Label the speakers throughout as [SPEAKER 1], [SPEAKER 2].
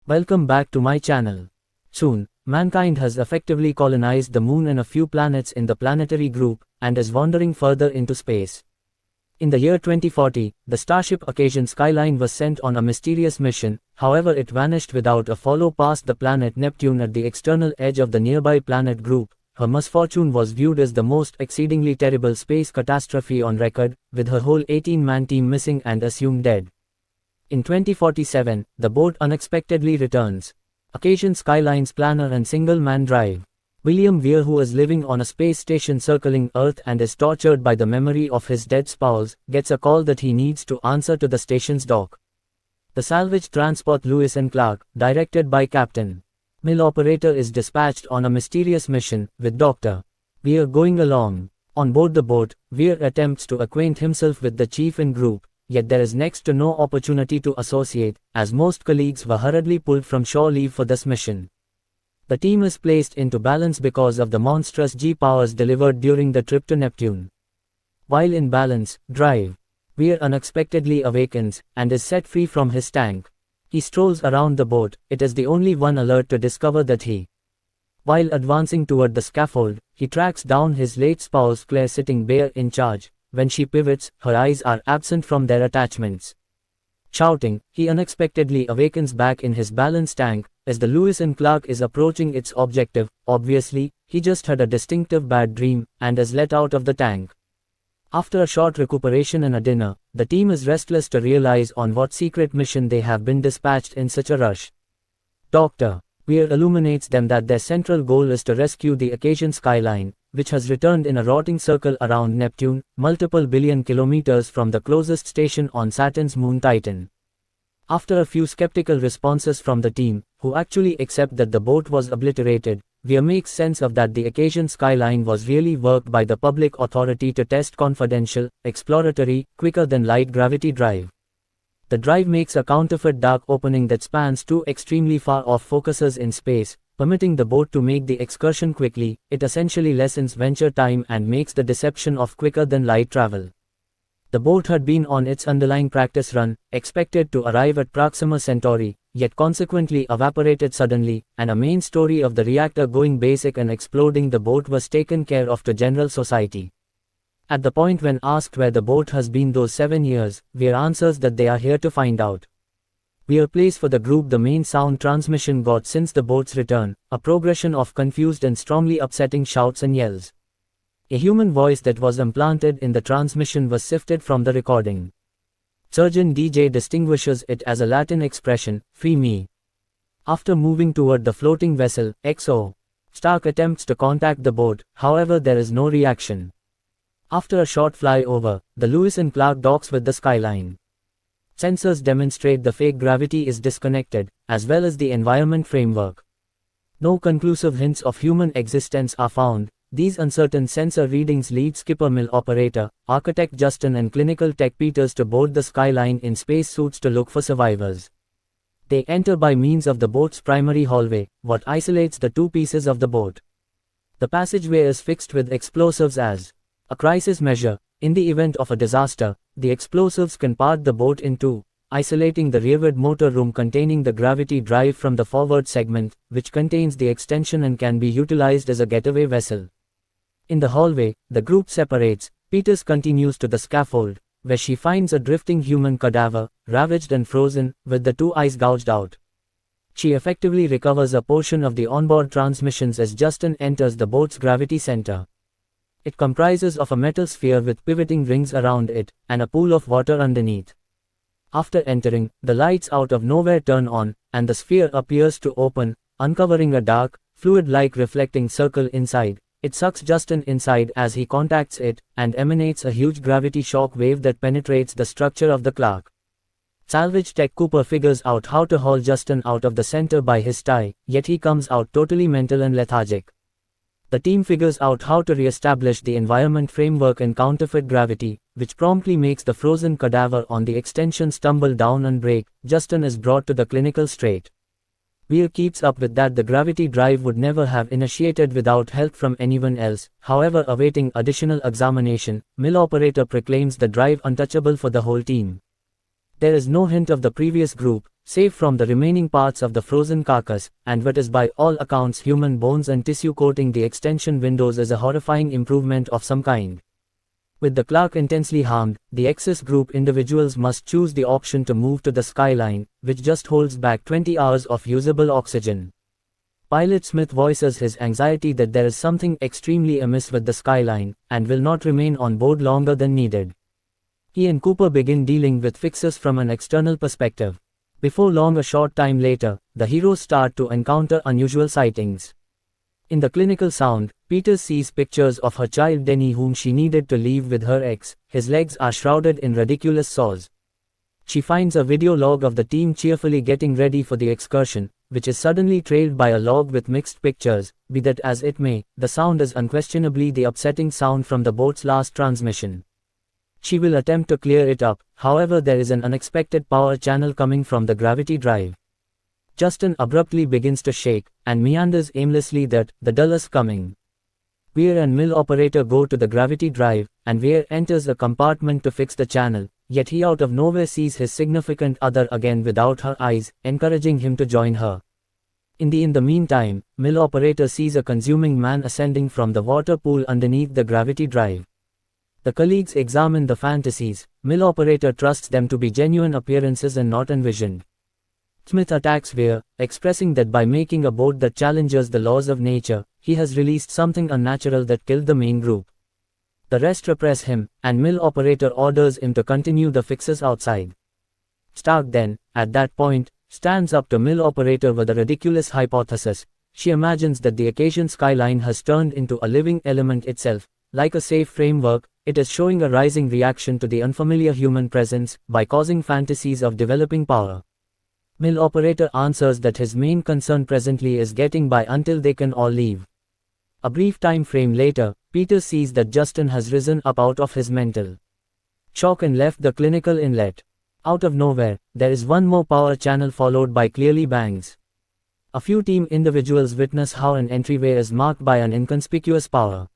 [SPEAKER 1] Welcome back to my channel. Soon, mankind has effectively colonized the moon and a few planets in the planetary group, and is wandering further into space. In the year 2040, the starship Occasion Skyline was sent on a mysterious mission, however it vanished without a follow past the planet Neptune at the external edge of the nearby planet group. Her misfortune was viewed as the most exceedingly terrible space catastrophe on record, with her whole 18-man team missing and assumed dead. In 2047, the boat unexpectedly returns. Occasion Skyline's planner and single-man drive. Weir, who is living on a space station circling Earth and is tortured by the memory of his dead spouse, gets a call that he needs to answer to the station's dock. The salvage transport Lewis and Clark, directed by Captain Mill operator, is dispatched on a mysterious mission, with Dr. Weir going along. On board the boat, Weir attempts to acquaint himself with the chief and group, yet there is next to no opportunity to associate, as most colleagues were hurriedly pulled from shore leave for this mission. The team is placed into balance because of the monstrous G-powers delivered during the trip to Neptune. While in balance, drive, Weir unexpectedly awakens, and is set free from his tank. He strolls around the boat, it is the only one alert to discover that while advancing toward the scaffold, he tracks down his late spouse Claire sitting bare in charge. When she pivots, her eyes are absent from their attachments. Shouting, he unexpectedly awakens back in his balance tank. As the Lewis and Clark is approaching its objective, obviously, he just had a distinctive bad dream, and is let out of the tank. After a short recuperation and a dinner, the team is restless to realize on what secret mission they have been dispatched in such a rush. Dr. Weir illuminates them that their central goal is to rescue the Occasion Skyline, which has returned in a rotting circle around Neptune, multiple billion kilometers from the closest station on Saturn's moon Titan. After a few skeptical responses from the team, who actually accept that the boat was obliterated, Weir makes sense of that the Occasion Skyline was really worked by the public authority to test confidential, exploratory, quicker-than-light gravity drive. The drive makes a counterfeit dark opening that spans two extremely far-off focuses in space, permitting the boat to make the excursion quickly. It essentially lessens venture time and makes the deception of quicker-than-light travel. The boat had been on its underlying practice run, expected to arrive at Proxima Centauri, yet consequently evaporated suddenly, and a main story of the reactor going basic and exploding the boat was taken care of to general society. At the point when asked where the boat has been those 7 years, Weir answers that they are here to find out. Weir plays for the group the main sound transmission got since the boat's return, a progression of confused and strongly upsetting shouts and yells. A human voice that was implanted in the transmission was sifted from the recording. Surgeon DJ distinguishes it as a Latin expression, "Free me." After moving toward the floating vessel, XO. Stark attempts to contact the boat, however there is no reaction. After a short flyover, the Lewis and Clark docks with the Skyline. Sensors demonstrate the fake gravity is disconnected, as well as the environment framework. No conclusive hints of human existence are found. These uncertain sensor readings lead skipper Mill operator, architect Justin and clinical tech Peters to board the Skyline in spacesuits to look for survivors. They enter by means of the boat's primary hallway, what isolates the two pieces of the boat. The passageway is fixed with explosives as a crisis measure. In the event of a disaster, the explosives can part the boat in two, isolating the rearward motor room containing the gravity drive from the forward segment, which contains the extension and can be utilized as a getaway vessel. In the hallway, the group separates. Peters continues to the scaffold, where she finds a drifting human cadaver, ravaged and frozen, with the two eyes gouged out. She effectively recovers a portion of the onboard transmissions as Justin enters the boat's gravity center. It comprises of a metal sphere with pivoting rings around it, and a pool of water underneath. After entering, the lights out of nowhere turn on, and the sphere appears to open, uncovering a dark, fluid-like reflecting circle inside. It sucks Justin inside as he contacts it, and emanates a huge gravity shock wave that penetrates the structure of the Clark. Salvage tech Cooper figures out how to haul Justin out of the center by his tie, yet he comes out totally mental and lethargic. The team figures out how to re-establish the environment framework and counterfeit gravity, which promptly makes the frozen cadaver on the extension stumble down and break. Justin is brought to the clinical straight. Weir keeps up with that the gravity drive would never have initiated without help from anyone else. However, awaiting additional examination, Mill operator proclaims the drive untouchable for the whole team. There is no hint of the previous group, save from the remaining parts of the frozen carcass, and what is by all accounts human bones and tissue coating the extension windows is a horrifying improvement of some kind. With the clerk intensely harmed, the excess group individuals must choose the option to move to the Skyline, which just holds back 20 hours of usable oxygen. Pilot Smith voices his anxiety that there is something extremely amiss with the Skyline, and will not remain on board longer than needed. He and Cooper begin dealing with fixes from an external perspective. Before long, a short time later, the heroes start to encounter unusual sightings. In the clinical sound, Peter sees pictures of her child Denny, whom she needed to leave with her ex. His legs are shrouded in ridiculous sores. She finds a video log of the team cheerfully getting ready for the excursion, which is suddenly trailed by a log with mixed pictures. Be that as it may, the sound is unquestionably the upsetting sound from the boat's last transmission. She will attempt to clear it up, however there is an unexpected power channel coming from the gravity drive. Justin abruptly begins to shake, and meanders aimlessly that, the dull is coming. Weir and mill operator go to the gravity drive, and Weir enters a compartment to fix the channel, yet he out of nowhere sees his significant other again without her eyes, encouraging him to join her. In the meantime, mill operator sees a consuming man ascending from the water pool underneath the gravity drive. The colleagues examine the fantasies. Mill operator trusts them to be genuine appearances and not envisioned. Smith attacks Weir, expressing that by making a boat that challenges the laws of nature, he has released something unnatural that killed the main group. The rest repress him, and mill operator orders him to continue the fixes outside. Stark then, at that point, stands up to mill operator with a ridiculous hypothesis. She imagines that the Occasion Skyline has turned into a living element itself. Like a safe framework, it is showing a rising reaction to the unfamiliar human presence, by causing fantasies of developing power. Mill operator answers that his main concern presently is getting by until they can all leave. A brief time frame later, Peter sees that Justin has risen up out of his mental shock and left the clinical inlet. Out of nowhere, there is one more power channel followed by clearly bangs. A few team individuals witness how an entryway is marked by an inconspicuous power.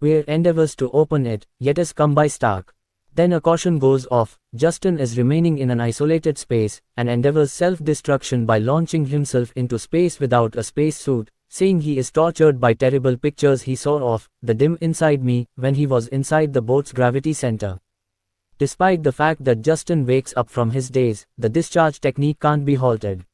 [SPEAKER 1] Weir endeavors to open it, yet is come by Stark. Then a caution goes off. Justin is remaining in an isolated space, and endeavors self-destruction by launching himself into space without a space suit, saying he is tortured by terrible pictures he saw of the dim inside me when he was inside the boat's gravity center. Despite the fact that Justin wakes up from his daze, the discharge technique can't be halted.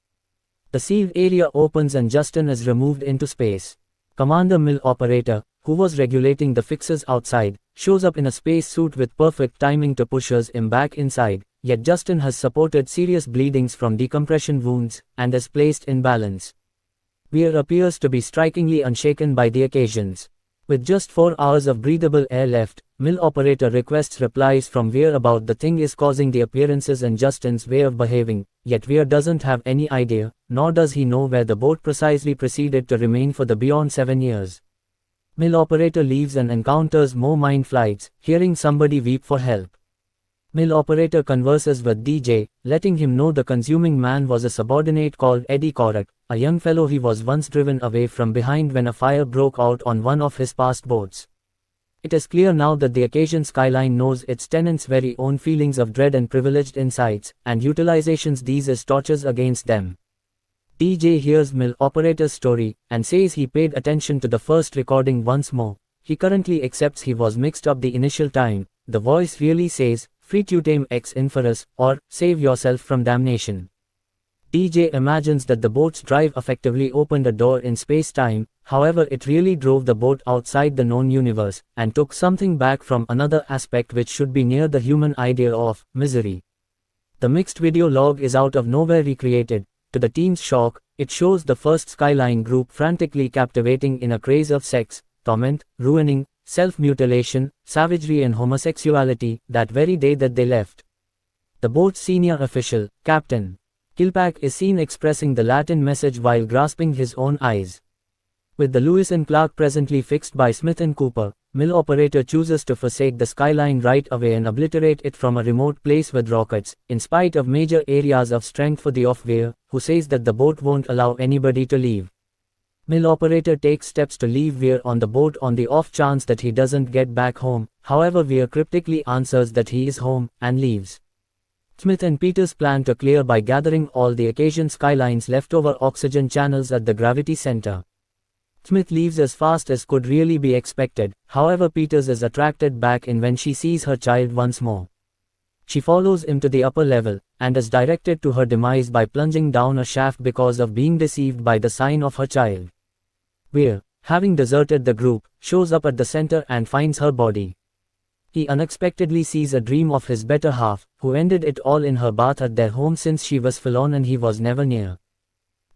[SPEAKER 1] The sealed area opens and Justin is removed into space. Commander Mill operator, who was regulating the fixes outside, shows up in a space suit with perfect timing to pushes him back inside, yet Justin has supported serious bleedings from decompression wounds, and is placed in balance. Weir appears to be strikingly unshaken by the occasions. With just 4 hours of breathable air left, mill operator requests replies from Weir about the thing is causing the appearances and Justin's way of behaving, yet Weir doesn't have any idea, nor does he know where the boat precisely proceeded to remain for the beyond 7 years. Mill operator leaves and encounters more mine flights, hearing somebody weep for help. Mill operator converses with DJ, letting him know the consuming man was a subordinate called Eddie Korak, a young fellow he was once driven away from behind when a fire broke out on one of his past boats. It is clear now that the Occasion Skyline knows its tenants' very own feelings of dread and privileged insights, and utilizations these as tortures against them. DJ hears mill operator's story, and says he paid attention to the first recording once more. He currently accepts he was mixed up the initial time. The voice really says, "Frequutem ex inferus," or, "Save yourself from damnation." DJ imagines that the boat's drive effectively opened a door in space-time, however it really drove the boat outside the known universe, and took something back from another aspect which should be near the human idea of misery. The mixed video log is out of nowhere recreated. To the team's shock, it shows the first Skyline group frantically captivating in a craze of sex, torment, ruining, self-mutilation, savagery and homosexuality, that very day that they left. The boat's senior official, Captain Kilpack, is seen expressing the Latin message while grasping his own eyes. With the Lewis and Clark presently fixed by Smith and Cooper, mill operator chooses to forsake the Skyline right away and obliterate it from a remote place with rockets, in spite of major areas of strength for the Weir, who says that the boat won't allow anybody to leave. Mill operator takes steps to leave Weir on the boat on the off chance that he doesn't get back home, however Weir cryptically answers that he is home, and leaves. Smith and Peters plan to clear by gathering all the Occasion Skyline's leftover oxygen channels at the gravity center. Smith leaves as fast as could really be expected, however Peters is attracted back in when she sees her child once more. She follows him to the upper level, and is directed to her demise by plunging down a shaft because of being deceived by the sign of her child. Weir, having deserted the group, shows up at the center and finds her body. He unexpectedly sees a dream of his better half, who ended it all in her bath at their home since she was forlorn and he was never near.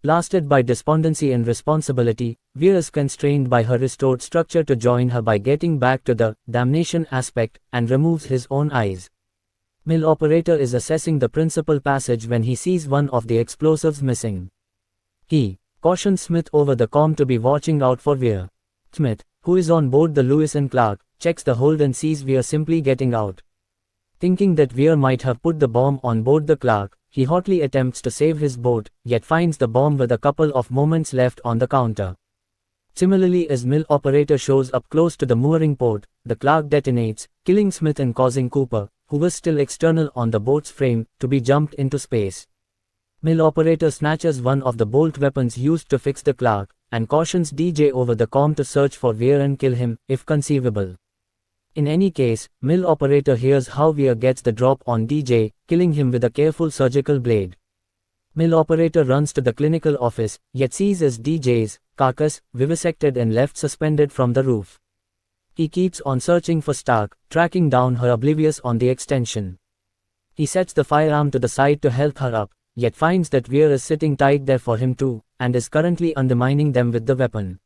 [SPEAKER 1] Blasted by despondency and responsibility, Weir is constrained by her restored structure to join her by getting back to the damnation aspect, and removes his own eyes. Mill operator is assessing the principal passage when he sees one of the explosives missing. He cautions Smith over the comm to be watching out for Weir. Smith, who is on board the Lewis and Clark, checks the hold and sees Weir simply getting out. Thinking that Weir might have put the bomb on board the Clark, he hotly attempts to save his boat, yet finds the bomb with a couple of moments left on the counter. Similarly, as Mill operator shows up close to the mooring port, the Clark detonates, killing Smith and causing Cooper, who was still external on the boat's frame, to be jumped into space. Mill operator snatches one of the bolt weapons used to fix the Clark, and cautions DJ over the comm to search for Weir and kill him, if conceivable. In any case, Mill operator hears how Weir gets the drop on DJ, killing him with a careful surgical blade. Mill operator runs to the clinical office, yet sees as DJ's carcass vivisected and left suspended from the roof. He keeps on searching for Stark, tracking down her oblivious on the extension. He sets the firearm to the side to help her up, yet finds that Weir is sitting tight there for him too, and is currently undermining them with the weapon.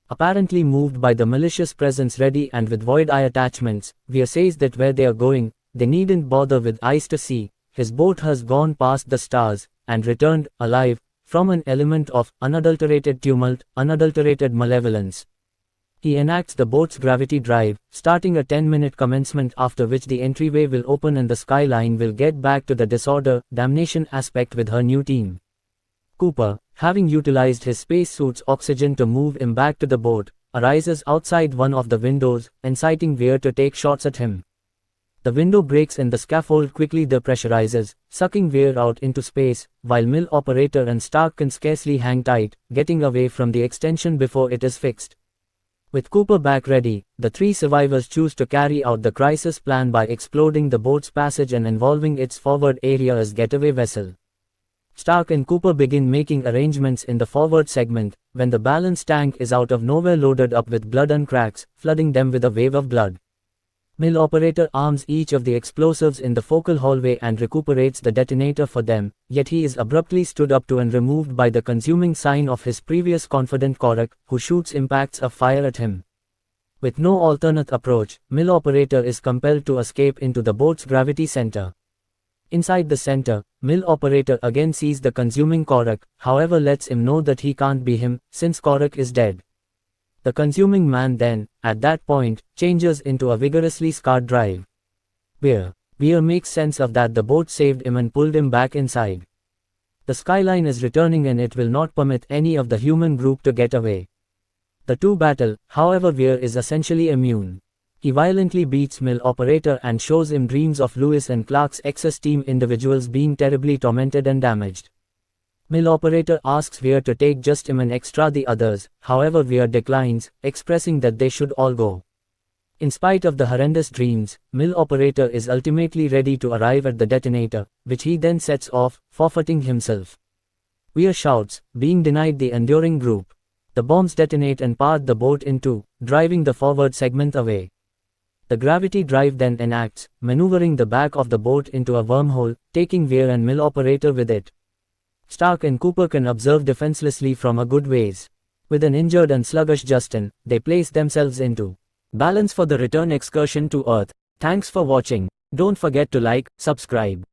[SPEAKER 1] Apparently moved by the malicious presence ready and with void eye attachments, Weir says that where they are going, they needn't bother with eyes to see. His boat has gone past the stars, and returned, alive, from an element of unadulterated tumult, unadulterated malevolence. He enacts the boat's gravity drive, starting a 10-minute commencement after which the entryway will open and the skyline will get back to the disorder, damnation aspect with her new team. Cooper, having utilized his spacesuit's oxygen to move him back to the boat, arises outside one of the windows, inciting Weir to take shots at him. The window breaks and the scaffold quickly depressurizes, sucking Weir out into space, while Mill operator and Stark can scarcely hang tight, getting away from the extension before it is fixed. With Cooper back ready, the three survivors choose to carry out the crisis plan by exploding the boat's passage and involving its forward area as getaway vessel. Stark and Cooper begin making arrangements in the forward segment, when the balance tank is out of nowhere loaded up with blood and cracks, flooding them with a wave of blood. Mill operator arms each of the explosives in the focal hallway and recuperates the detonator for them, yet he is abruptly stood up to and removed by the consuming sign of his previous confidant Korak, who shoots impacts of fire at him. With no alternate approach, Mill operator is compelled to escape into the boat's gravity center. Inside the center, Mill operator again sees the consuming Korak, however lets him know that he can't be him, since Korak is dead. The consuming man then, at that point, changes into a vigorously scarred drive. Weir makes sense of that the boat saved him and pulled him back inside. The skyline is returning and it will not permit any of the human group to get away. The two battle, however Weir is essentially immune. He violently beats Mill operator and shows him dreams of Lewis and Clark's excess team individuals being terribly tormented and damaged. Mill operator asks Weir to take just him and extra the others, however Weir declines, expressing that they should all go. In spite of the horrendous dreams, Mill operator is ultimately ready to arrive at the detonator, which he then sets off, forfeiting himself. Weir shouts, being denied the enduring group. The bombs detonate and part the boat in two, driving the forward segment away. The gravity drive then enacts, maneuvering the back of the boat into a wormhole, taking Weir and Mill operator with it. Stark and Cooper can observe defenselessly from a good ways. With an injured and sluggish Justin, they place themselves into balance for the return excursion to Earth. Thanks for watching. Don't forget to like, subscribe.